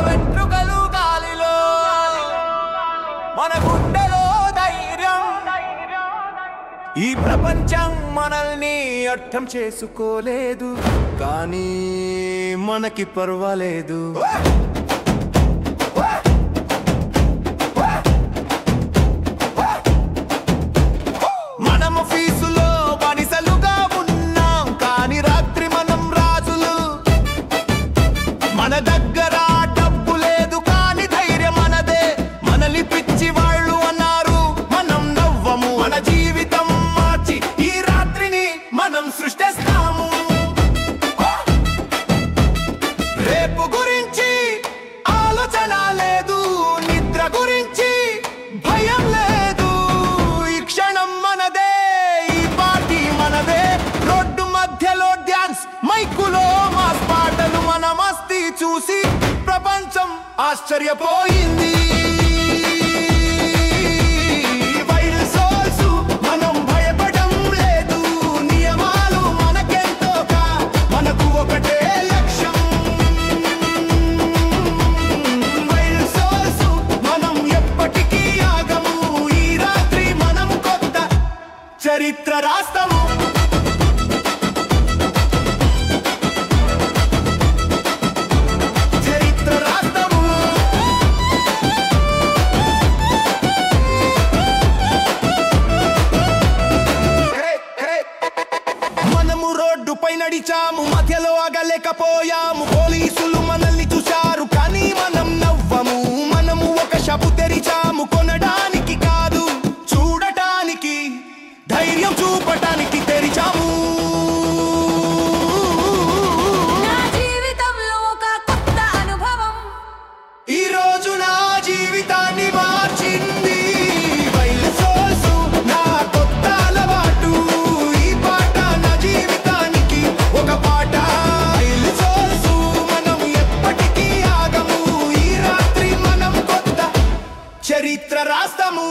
వెంట్రుకలు గాలిలో మన గుండెలో ధైర్యం ఈ ప్రపంచం మనల్ని అర్థం చేసుకోలేదు కానీ మనకి పర్వాలేదు మనము ఫీసులో బానిసలుగా ఉన్నాం కానీ రాత్రి మనం రాజులు మన దగ్గర డబ్బు లేదు కానీ ధైర్యం మనదే మనల్ని పిచ్చి వాళ్ళు అన్నారు మనం నవ్వము మన జీవితం మార్చి ఈ రాత్రిని మనం సృష్టిస్తాము రేపు గురించి ఆలోచన లేదు నిద్ర గురించి భయం లేదు ఈ క్షణం మనదే ఈ పార్టీ మనదే రోడ్డు మధ్యలో డ్యాన్స్ మైకులో మా పాటలు మన మస్తీ చూసి ప్రపంచం ఆశ్చర్యపోయింది వైల్డ్ సోల్స్ మనం భయపడం లేదు నియమాలు మనకెంతోగా మనకు ఒకటే లక్ష్యం వైల్డ్ సోల్స్ మనం ఎప్పటికీ ఆగము ఈ రాత్రి మనం కొత్త చరిత్ర రాస్తాము చరిత్ర రాస్తాము మనము రోడ్డుపై నడిచాము మధ్యలో ఆగలేకపోయాము పోలీసులు మనల్ని చూశారు కానీ మనం నవ్వము మనము ఒక షాపు తెరిచాము కొనడానికి కాదు చూడటానికి ధైర్యం చూపటానికి తెరిచాము నా జీవితంలో ఒక కొత్త అనుభవం ఈ రోజు నా జీవితాన్ని మార్చింది వైల్డ్ సోల్స్ నా కొత్త అలవాటు ఈ పాట నా జీవితానికి ఒక పాట వైల్డ్ సోల్స్ మనం ఎప్పటికీ ఆగము ఈ రాత్రి మనం కొత్త చరిత్ర రాస్తాము